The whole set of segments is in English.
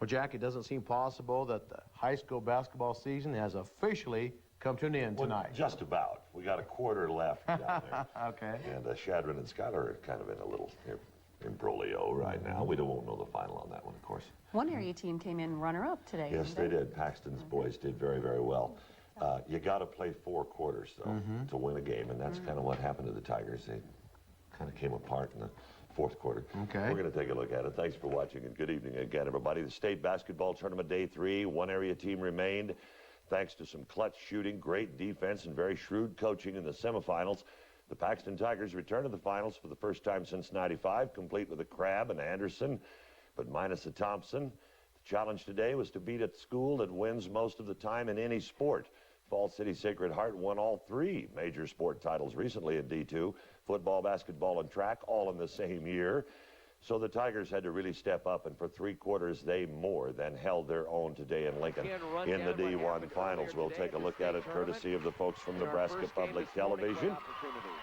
Well, Jack, it doesn't seem possible that the high school basketball season has officially come to an end tonight. Well, just about. We got a quarter left down there. Okay. And Shadron and Scott are kind of in a little imbroglio right now. We won't know the final on that one, of course. One area team came in runner-up today. Yes, they did. Paxton's boys did very, very well. You got to play 4 quarters, though, to win a game, and that's kind of what happened to the Tigers. They kind of came apart in the 4th quarter. Okay. We're going to take a look at it. Thanks for watching, and good evening again, everybody. The state basketball tournament, day 3, one area team remained. Thanks to some clutch shooting, great defense, and very shrewd coaching in the semifinals. The Paxton Tigers return to the finals for the first time since '95, complete with a Crabb and Anderson, but minus a Thompson. The challenge today was to beat a school that wins most of the time in any sport. Falls City Sacred Heart won all 3 major sport titles recently in D2, football, basketball, and track, all in the same year. So the Tigers had to really step up, and for 3 quarters, they more than held their own today in Lincoln. In the D1 finals, we'll take a look at it courtesy of the folks from Nebraska Public Television.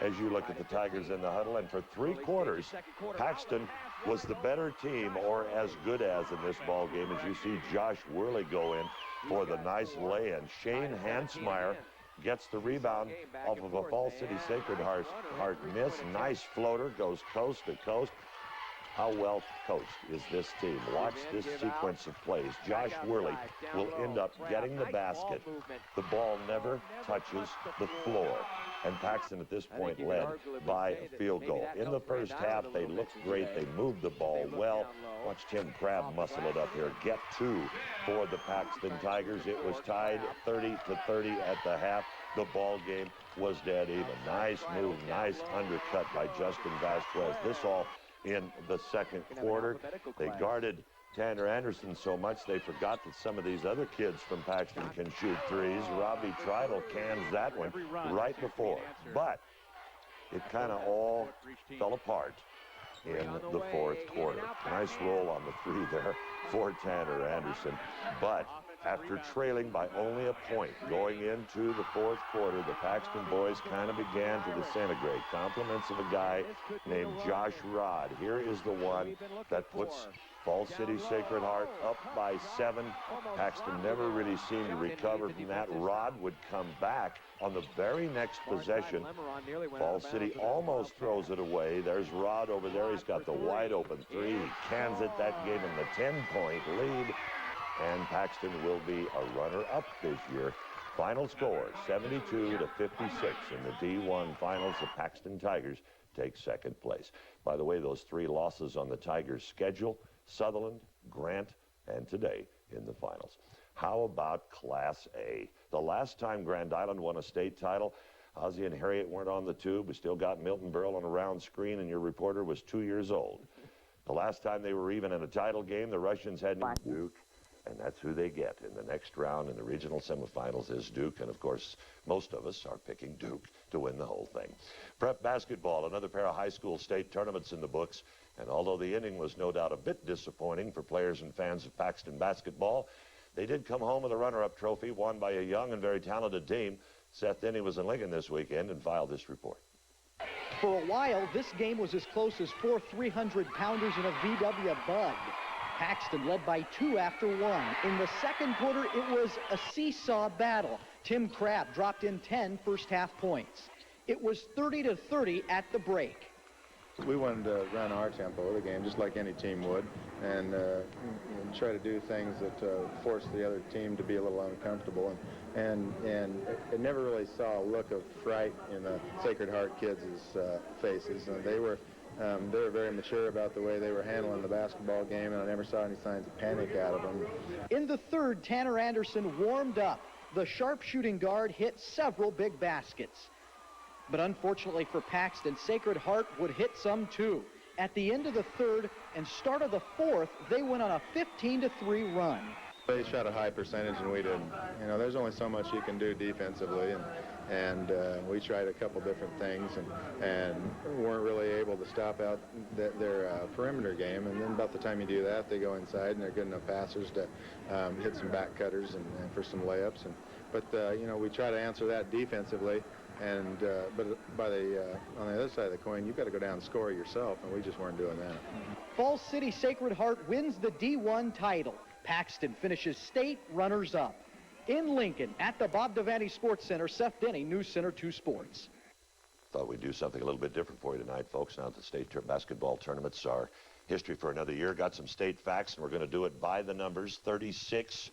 As you look at the Tigers in the huddle, and for 3 quarters, Paxton was the better team, or as good as, in this ball game, as you see Josh Worley go in for the nice lay-in. Shane Hansmeyer gets the rebound off of a Falls City Sacred Heart miss. Nice floater, goes coast to coast. How well coached is this team? Watch this sequence of plays. Josh Worley will end up getting the basket. The ball never touches the floor. And Paxton at this point led by a field goal. In the first half, they looked great. They moved the ball well. Watch Tim Crabb muscle it up here. Get 2 for the Paxton Tigers. It was tied 30-30 at the half. The ball game was dead even. Nice move, nice undercut by Justin Vasquez. This all in the 2nd quarter. They guarded Tanner Anderson so much they forgot that some of these other kids from Paxton can shoot threes. Robbie Tribal cans that one right before. But it kind of all fell apart in the 4th quarter. Nice roll on the 3 there for Tanner Anderson. But after trailing by only a point going into the 4th quarter, the Paxton boys kind of began to disintegrate. Compliments of a guy named Josh Rod. Here is the one that puts Falls City Sacred Heart up by 7. Paxton never really seemed to recover from that. Rod would come back on the very next possession. Falls City almost throws it away. There's Rod over there. He's got the wide open 3. He cans it. That gave him the 10-point lead. And Paxton will be a runner-up this year. Final score, 72-56 in the D1 finals. The Paxton Tigers take 2nd place. By the way, those 3 losses on the Tigers' schedule: Sutherland, Grant, and today in the finals. How about Class A? The last time Grand Island won a state title, Ozzie and Harriet weren't on the tube. We still got Milton Berle on a round screen, and your reporter was 2 years old. The last time they were even in a title game, the Russians had Duke. And that's who they get in the next round in the regional semifinals is Duke. And, of course, most of us are picking Duke to win the whole thing. Prep basketball, another pair of high school state tournaments in the books. And although the ending was no doubt a bit disappointing for players and fans of Paxton basketball, they did come home with a runner-up trophy won by a young and very talented team. Seth Denny was in Lincoln this weekend and filed this report. For a while, this game was as close as 4 300-pounders in a VW Bug. Paxton led by 2 after 1. In the 2nd quarter, it was a seesaw battle. Tim Crabb dropped in 10 first-half points. It was 30-30 at the break. We wanted to run our tempo of the game, just like any team would, and try to do things that force the other team to be a little uncomfortable. And I never really saw a look of fright in the Sacred Heart kids' faces. They were very mature about the way they were handling the basketball game, and I never saw any signs of panic out of them. In the 3rd, Tanner Anderson warmed up. The sharpshooting guard hit several big baskets. But unfortunately for Paxton, Sacred Heart would hit some too. At the end of the 3rd and start of the 4th, they went on a 15-3 run. They shot a high percentage and we didn't. You know, there's only so much you can do defensively, and we tried a couple different things and weren't really able to stop out their perimeter game. And then about the time you do that, they go inside and they're good enough passers to hit some back cutters and for some layups. But you know, we try to answer that defensively. And but on the other side of the coin, you've got to go down and score yourself, and we just weren't doing that. Falls City Sacred Heart wins the D1 title. Paxton finishes state runners-up. In Lincoln, at the Bob Devaney Sports Center, Seth Denny, News Center 2 Sports. Thought we'd do something a little bit different for you tonight, folks. Now that the state basketball tournaments are history for another year. Got some state facts, and we're going to do it by the numbers. 36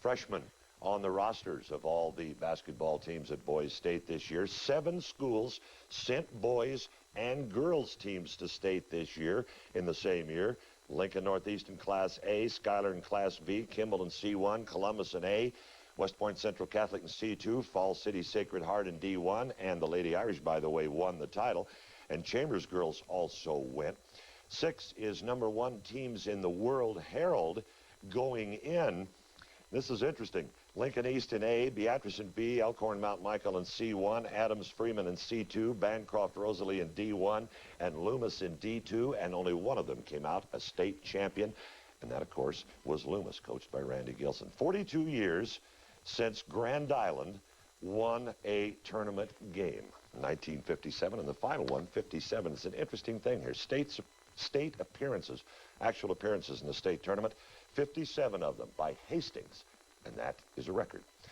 freshmen on the rosters of all the basketball teams at Boys State this year. 7 schools sent boys and girls teams to state this year in the same year. Lincoln Northeast in Class A, Schuyler in Class B, Kimball in C1, Columbus in A, West Point Central Catholic in C2, Falls City Sacred Heart in D1, and the Lady Irish, by the way, won the title. And Chambers girls also went. 6 is #1 teams in the World Herald going in. This is interesting. Lincoln East in A, Beatrice in B, Elkhorn Mount Michael in C1, Adams Freeman in C2, Bancroft Rosalie in D1, and Loomis in D2, and only one of them came out a state champion, and that, of course, was Loomis, coached by Randy Gilson. 42 years since Grand Island won a tournament game. 1957, and the final one, 57. It's an interesting thing here. State appearances, actual appearances in the state tournament, 57 of them by Hastings, and that is a record.